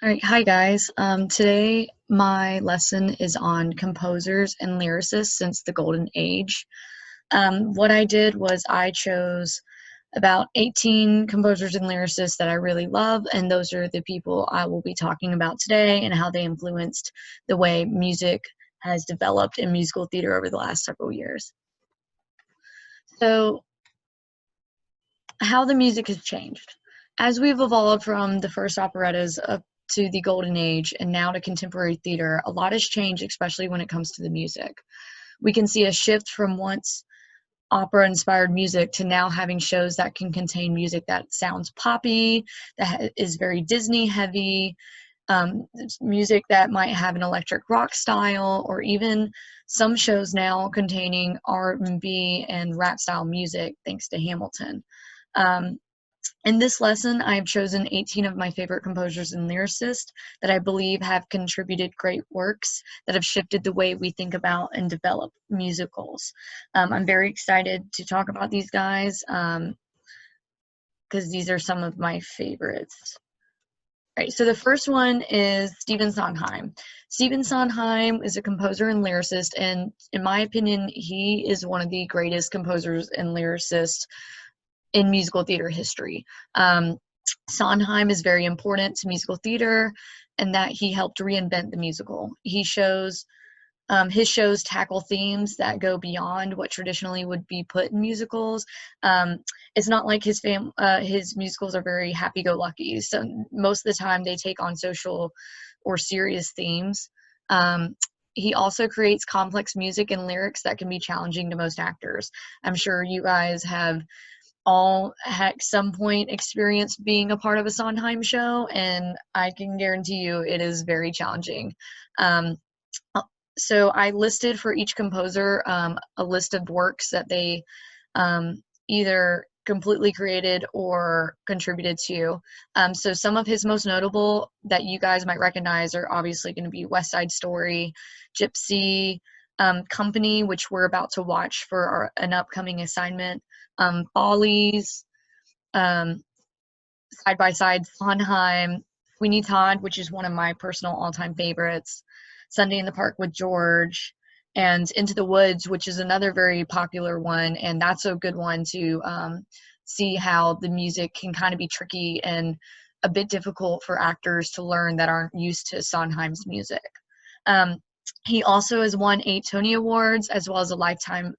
All right, hi guys. Today my lesson is on composers and lyricists since the Golden Age. What I did was I chose about 18 composers and lyricists that I really love, and those are the people I will be talking about today and how they influenced the way music has developed in musical theater over the last several years. So, how the music has changed. As we've evolved from the first operettas up to the Golden Age and now to contemporary theater, a lot has changed, especially when it comes to the music. We can see a shift from once opera-inspired music to now having shows that can contain music that sounds poppy, that is very Disney-heavy, music that might have an electric rock style, or even some shows now containing R&B and rap style music, thanks to Hamilton. In this lesson, I have chosen 18 of my favorite composers and lyricists that I believe have contributed great works that have shifted the way we think about and develop musicals. I'm very excited to talk about these guys because these are some of my favorites. All right, so the first one is Stephen Sondheim. Stephen Sondheim is a composer and lyricist, and in my opinion, he is one of the greatest composers and lyricists in musical theater history. Sondheim is very important to musical theater and that he helped reinvent the musical. His shows tackle themes that go beyond what traditionally would be put in musicals. It's not like his musicals are very happy-go-lucky. So most of the time they take on social or serious themes. He also creates complex music and lyrics that can be challenging to most actors. I'm sure you guys have all at some point experienced being a part of a Sondheim show, and I can guarantee you it is very challenging. So I listed for each composer a list of works that they either completely created or contributed to. So some of his most notable that you guys might recognize are obviously going to be West Side Story, Gypsy, Company, which we're about to watch for an upcoming assignment, Follies, Side by Side, Sondheim, Sweeney Todd, which is one of my personal all-time favorites, Sunday in the Park with George, and Into the Woods, which is another very popular one, and that's a good one to see how the music can kind of be tricky and a bit difficult for actors to learn that aren't used to Sondheim's music. He also has won 8 Tony Awards, as well as a Lifetime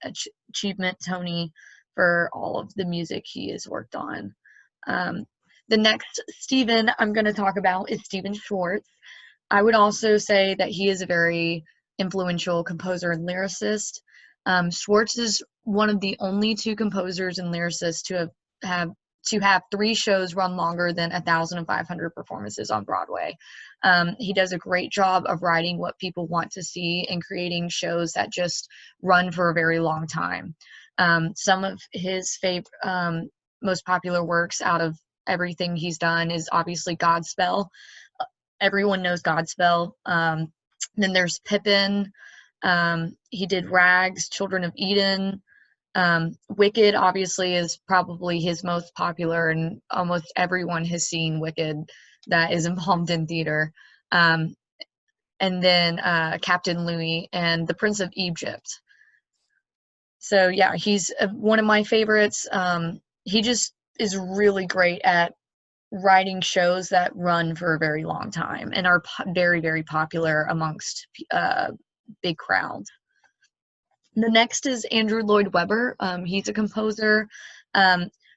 Achievement Tony for all of the music he has worked on. The next Stephen I'm going to talk about is Stephen Schwartz. I would also say that he is a very influential composer and lyricist. Schwartz is one of the only 2 composers and lyricists to have 3 shows run longer than 1,500 performances on Broadway. He does a great job of writing what people want to see and creating shows that just run for a very long time. Some of his most popular works out of everything he's done is obviously Godspell. Everyone knows Godspell. Then there's Pippin. He did Rags, Children of Eden. Wicked obviously is probably his most popular, and almost everyone has seen Wicked that is involved in theater. And then Captain Louis and The Prince of Egypt. So yeah, he's one of my favorites. He just is really great at writing shows that run for a very long time and are very, very popular amongst big crowds. The next is Andrew Lloyd Webber. He's a composer.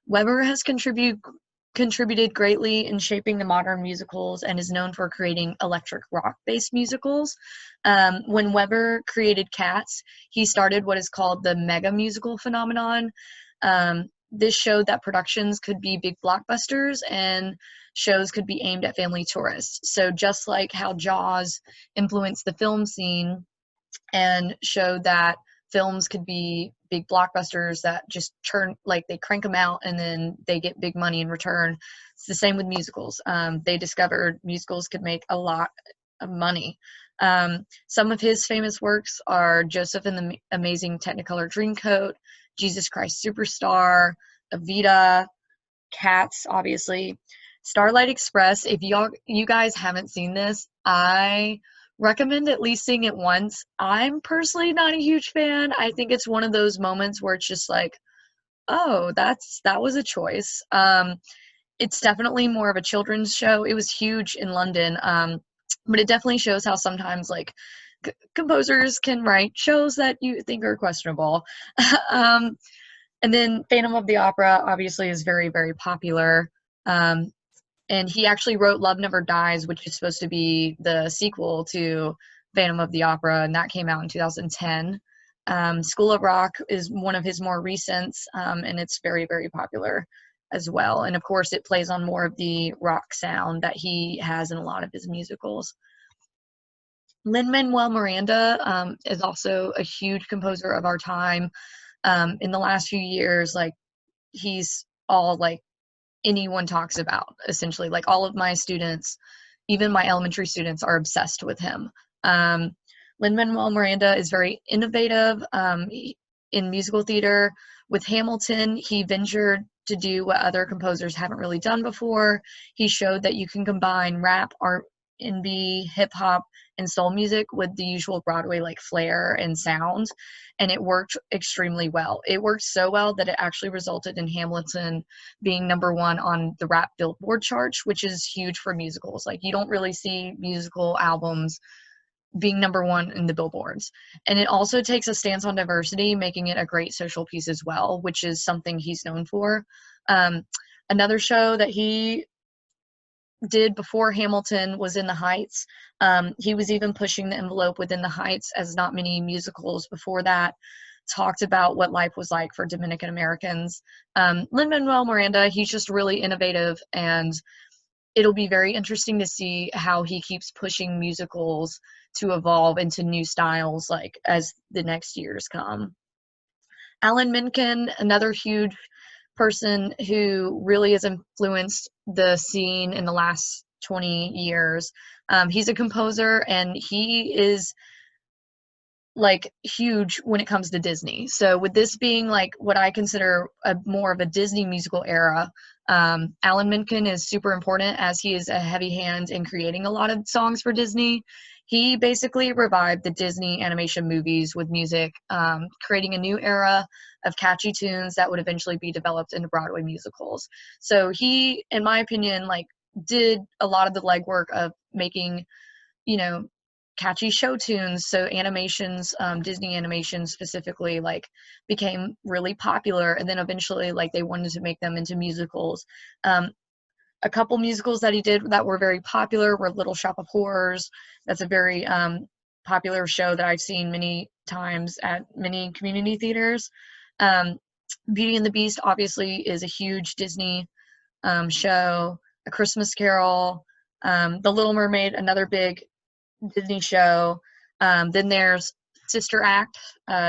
Webber has contributed greatly in shaping the modern musicals and is known for creating electric rock-based musicals. When Webber created Cats, he started what is called the mega musical phenomenon. This showed that productions could be big blockbusters and shows could be aimed at family tourists. So just like how Jaws influenced the film scene and showed that films could be big blockbusters that just they crank them out and then they get big money in return. It's the same with musicals. They discovered musicals could make a lot of money. Some of his famous works are Joseph and the Amazing Technicolor Dreamcoat, Jesus Christ Superstar, Evita, Cats, obviously. Starlight Express, if you guys haven't seen this, I recommend at least seeing it once. I'm personally not a huge fan. I think it's one of those moments where it's just like, oh, that was a choice. It's definitely more of a children's show. It was huge in London, but it definitely shows how sometimes like composers can write shows that you think are questionable. um, and then Phantom of the Opera obviously is very, very popular. Um, and he actually wrote Love Never Dies, which is supposed to be the sequel to Phantom of the Opera, and that came out in 2010. School of Rock is one of his more recents, and it's very, very popular as well. And of course, it plays on more of the rock sound that he has in a lot of his musicals. Lin-Manuel Miranda is also a huge composer of our time. In the last few years, like he's all like anyone talks about, essentially. Like all of my students, even my elementary students, are obsessed with him. Lin-Manuel Miranda is very innovative in musical theater. With Hamilton, he ventured to do what other composers haven't really done before. He showed that you can combine rap, R&B, hip hop, and soul music with the usual Broadway like flair and sound, and it worked extremely well. It worked so well that it actually resulted in Hamilton being #1 on the rap Billboard charts, which is huge for musicals. Like you don't really see musical albums being #1 in the billboards. And it also takes a stance on diversity, making it a great social piece as well, which is something he's known for. Another show that he did before Hamilton was In the Heights. He was even pushing the envelope within the Heights, as not many musicals before that talked about what life was like for Dominican Americans. Lin-Manuel Miranda, he's just really innovative, and it'll be very interesting to see how he keeps pushing musicals to evolve into new styles like as the next years come. Alan Menken, another huge person who really has influenced the scene in the last 20 years. He's a composer, and he is like huge when it comes to Disney. So with this being like what I consider more of a Disney musical era, Alan Menken is super important as he is a heavy hand in creating a lot of songs for Disney. He basically revived the Disney animation movies with music, creating a new era of catchy tunes that would eventually be developed into Broadway musicals. So he, in my opinion, like did a lot of the legwork of making, you know, catchy show tunes. So animations, Disney animations specifically, like became really popular, and then eventually like they wanted to make them into musicals. A couple musicals that he did that were very popular were Little Shop of Horrors. That's a very popular show that I've seen many times at many community theaters. Beauty and the Beast obviously is a huge Disney show. A Christmas Carol, The Little Mermaid, another big Disney show. Then there's Sister Act,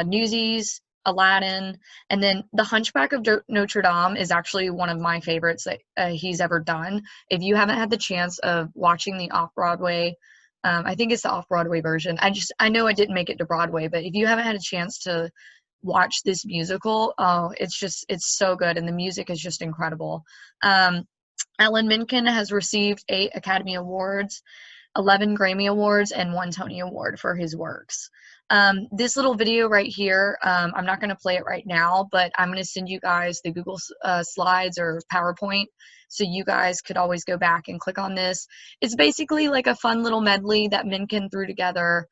Newsies, Aladdin, and then The Hunchback of Notre Dame is actually one of my favorites that he's ever done. If you haven't had the chance of watching the off-Broadway, I think it's the off-Broadway version. I know I didn't make it to Broadway, but if you haven't had a chance to watch this musical, oh, it's so good, and the music is just incredible. Alan Menken has received 8 Academy Awards, 11 Grammy Awards, and 1 Tony Award for his works. This little video right here, I'm not going to play it right now, but I'm going to send you guys the Google Slides or PowerPoint, so you guys could always go back and click on this. It's basically like a fun little medley that Menken threw together,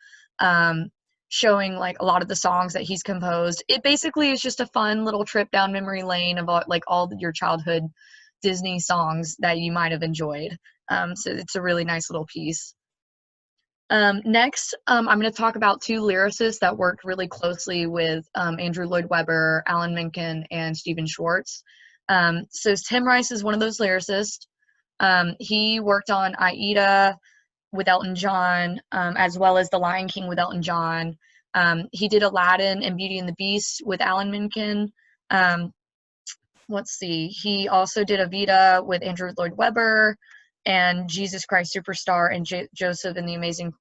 showing like a lot of the songs that he's composed. It basically is just a fun little trip down memory lane of like all your childhood Disney songs that you might have enjoyed. So it's a really nice little piece. Next, I'm going to talk about 2 lyricists that worked really closely with Andrew Lloyd Webber, Alan Menken, and Stephen Schwartz. So Tim Rice is one of those lyricists. He worked on Aida with Elton John, as well as The Lion King with Elton John. He did Aladdin and Beauty and the Beast with Alan Menken. Let's see. He also did Evita with Andrew Lloyd Webber, and Jesus Christ Superstar and Joseph and the Amazing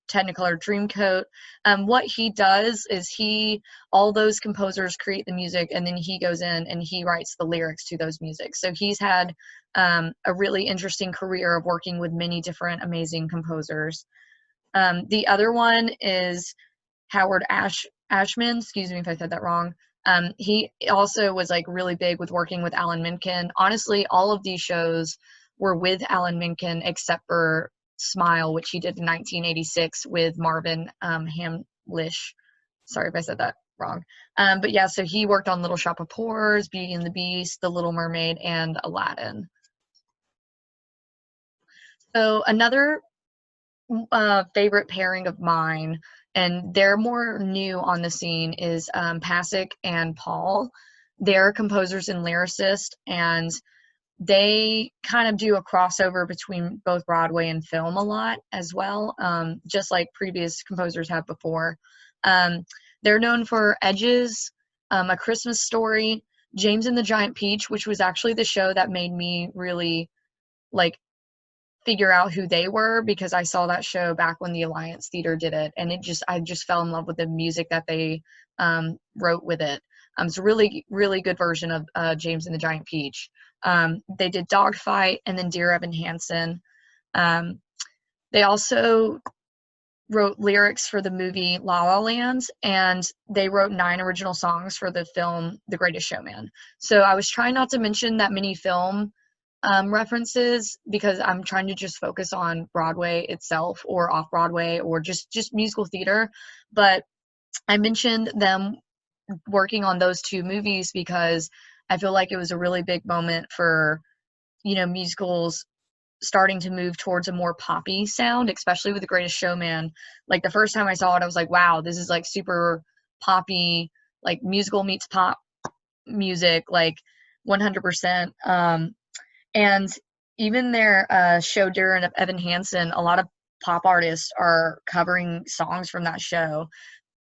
Technicolor Dreamcoat. What he does is all those composers create the music, and then he goes in and he writes the lyrics to those music. So he's had a really interesting career of working with many different amazing composers. The other one is Howard Ashman. Excuse me if I said that wrong. He also was like really big with working with Alan Menken. Honestly, all of these shows were with Alan Menken except for Smile, which he did in 1986 with Marvin Hamlish. Sorry if I said that wrong. But yeah, so he worked on Little Shop of Horrors, Beauty and the Beast, The Little Mermaid, and Aladdin. So another favorite pairing of mine, and they're more new on the scene, is Pasek and Paul. They're composers and lyricists, and they kind of do a crossover between both Broadway and film a lot as well, just like previous composers have before. They're known for Edges, A Christmas Story, James and the Giant Peach, which was actually the show that made me really like figure out who they were, because I saw that show back when the Alliance Theater did it, and I just fell in love with the music that they wrote with it. It's a really, really good version of James and the Giant Peach. They did Dogfight and then Dear Evan Hansen. They also wrote lyrics for the movie La La Land, and they wrote 9 original songs for the film The Greatest Showman. So I was trying not to mention that many film references, because I'm trying to just focus on Broadway itself or off Broadway or just musical theater. But I mentioned them working on those 2 movies because I feel like it was a really big moment for, musicals starting to move towards a more poppy sound, especially with The Greatest Showman. Like the first time I saw it, I was like, wow, this is like super poppy, like musical meets pop music, like 100%. And even their show Dear Evan Hansen, a lot of pop artists are covering songs from that show.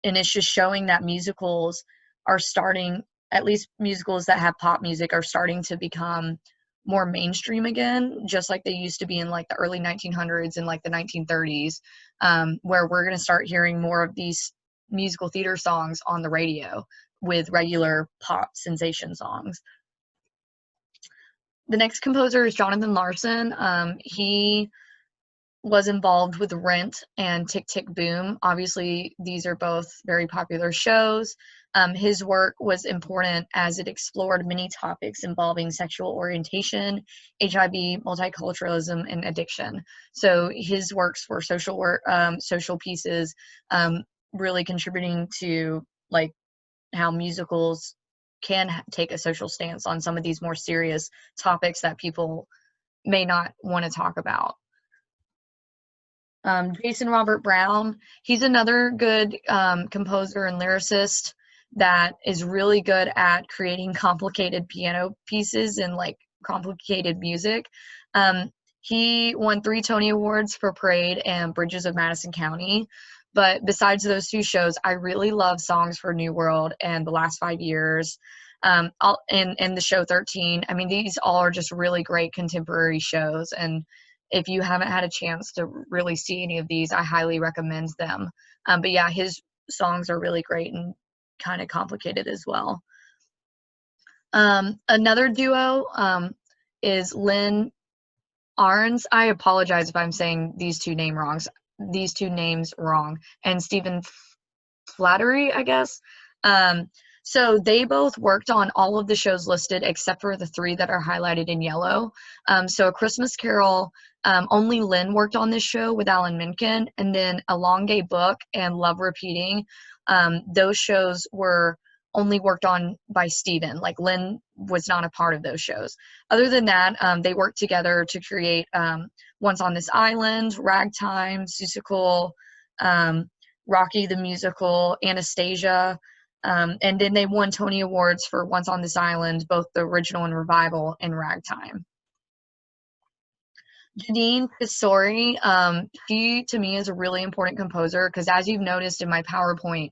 And it's just showing that musicals are starting, at least musicals that have pop music, are starting to become more mainstream again, just like they used to be in like the early 1900s and like the 1930s, where we're going to start hearing more of these musical theater songs on the radio with regular pop sensation songs. The next composer is Jonathan Larson. He was involved with Rent and Tick, Tick, Boom. Obviously, these are both very popular shows. His work was important as it explored many topics involving sexual orientation, HIV, multiculturalism, and addiction. So his works were social work, social pieces, really contributing to like how musicals can take a social stance on some of these more serious topics that people may not want to talk about. Jason Robert Brown, he's another good composer and lyricist that is really good at creating complicated piano pieces and like complicated music. He won 3 Tony Awards for Parade and Bridges of Madison County. But besides those 2 shows, I really love Songs for New World and The Last 5 Years, and the show 13. I mean, these all are just really great contemporary shows, and if you haven't had a chance to really see any of these, I highly recommend them. But yeah, his songs are really great and kind of complicated as well. Another duo is Lynn Ahrens. I apologize if I'm saying these two names wrong, and Stephen Flattery, I guess. So they both worked on all of the shows listed except for the 3 that are highlighted in yellow. So A Christmas Carol, only Lynn worked on this show with Alan Menken, and then A Long Gay Book and Love Repeating, those shows were only worked on by Stephen. Like Lynn was not a part of those shows. Other than that, they worked together to create Once on This Island, Ragtime, Seussical, Rocky the Musical, Anastasia, and then they won Tony Awards for Once on This Island, both the original and revival, and Ragtime. Jeanine Tesori, she to me is a really important composer because, as you've noticed in my PowerPoint,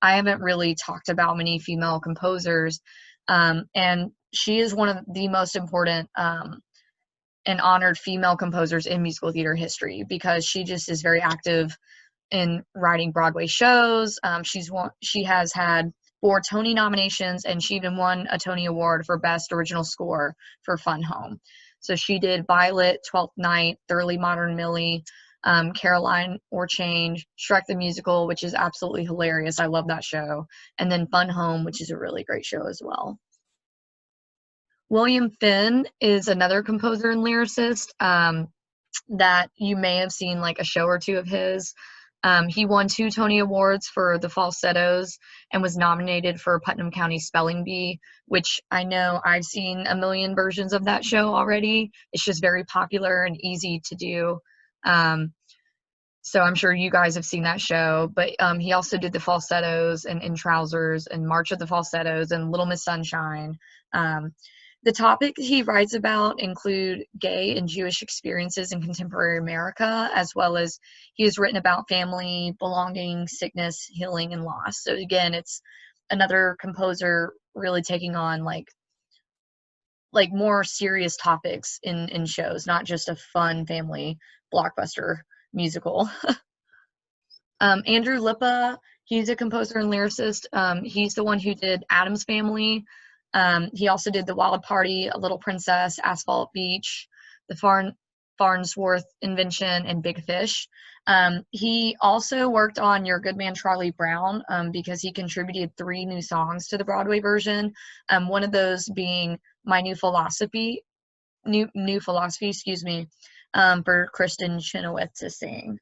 I haven't really talked about many female composers, and she is one of the most important and honored female composers in musical theater history because she just is very active in writing Broadway shows. She has had 4 Tony nominations, and she even won a Tony Award for Best Original Score for Fun Home. So she did Violet, Twelfth Night, Thoroughly Modern Millie, Caroline or Change, Shrek the Musical, which is absolutely hilarious. I love that show. And then Fun Home, which is a really great show as well. William Finn is another composer and lyricist that you may have seen like a show or two of his. He won 2 Tony Awards for the falsettos and was nominated for Putnam County Spelling Bee, which I know I've seen a million versions of that show already. It's just very popular and easy to do. So I'm sure you guys have seen that show, but he also did the falsettos and In Trousers and March of the Falsettos and Little Miss Sunshine. The topics he writes about include gay and Jewish experiences in contemporary America, as well as he has written about family, belonging, sickness, healing, and loss. So again, it's another composer really taking on like more serious topics in shows, not just a fun family blockbuster musical. Andrew Lippa, he's a composer and lyricist. He's the one who did Addams Family. He also did The Wild Party, A Little Princess, Asphalt Beach, The Farnsworth Invention, and Big Fish. He also worked on Your Good Man Charlie Brown because he contributed 3 new songs to the Broadway version. One of those being My New Philosophy, excuse me, for Kristen Chenoweth to sing.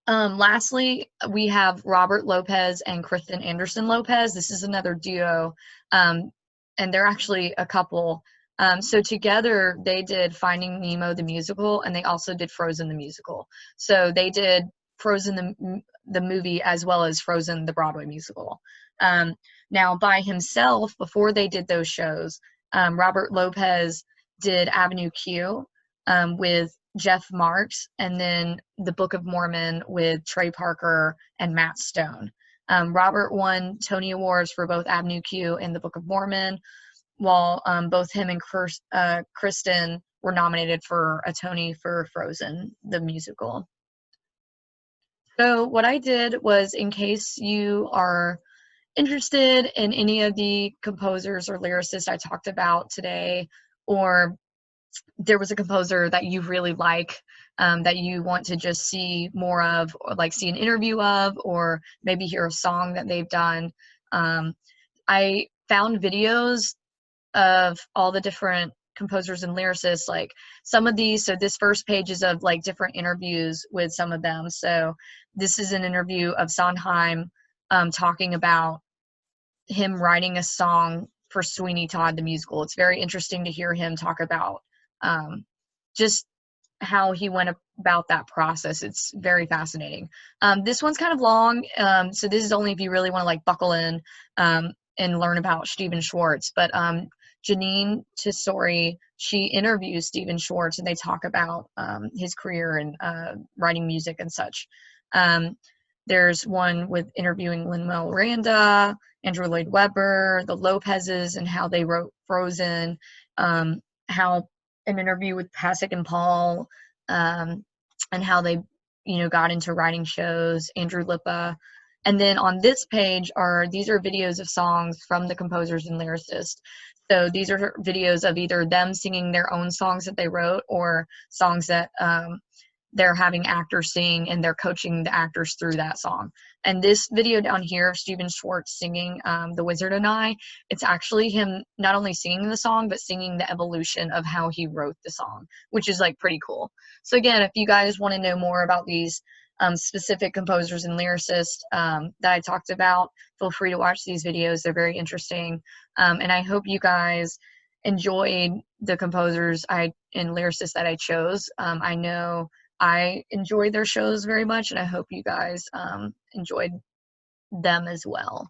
Lastly, we have Robert Lopez and Kristen Anderson-Lopez. This is another duo, and they're actually a couple. So together they did Finding Nemo the musical, and they also did Frozen the musical. So they did Frozen the movie as well as Frozen the Broadway musical. Now by himself, before they did those shows, Robert Lopez did Avenue Q with Jeff Marks, and then The Book of Mormon with Trey Parker and Matt Stone. Robert won Tony Awards for both Avenue Q and The Book of Mormon, while both him and Kristen were nominated for a Tony for Frozen, the musical. So what I did was, in case you are interested in any of the composers or lyricists I talked about today, or there was a composer that you really like that you want to just see more of, or like see an interview of, or maybe hear a song that they've done, I found videos of all the different composers and lyricists. Like some of these, so this first page is of like different interviews with some of them. So this is an interview of Sondheim talking about him writing a song for Sweeney Todd the musical. It's very interesting to hear him talk about just how he went about that process. It's very fascinating. This one's kind of long, so this is only if you really want to like buckle in and learn about Stephen Schwartz. But Jeanine Tesori, she interviews Stephen Schwartz, and they talk about his career and writing music and such. There's one with interviewing Lin-Manuel Miranda, Andrew Lloyd Webber, the Lopez's, and how they wrote Frozen, how an interview with Pasek and Paul, and how they, got into writing shows, Andrew Lippa. And then on this page these are videos of songs from the composers and lyricists. So these are videos of either them singing their own songs that they wrote, or songs that they're having actors sing, and they're coaching the actors through that song. And this video down here of Stephen Schwartz singing The Wizard and I, it's actually him not only singing the song, but singing the evolution of how he wrote the song, which is like pretty cool. So again, if you guys want to know more about these specific composers and lyricists that I talked about, feel free to watch these videos. They're very interesting. And I hope you guys enjoyed the composers and lyricists that I chose. I know I enjoyed their shows very much, and I hope you guys enjoyed them as well.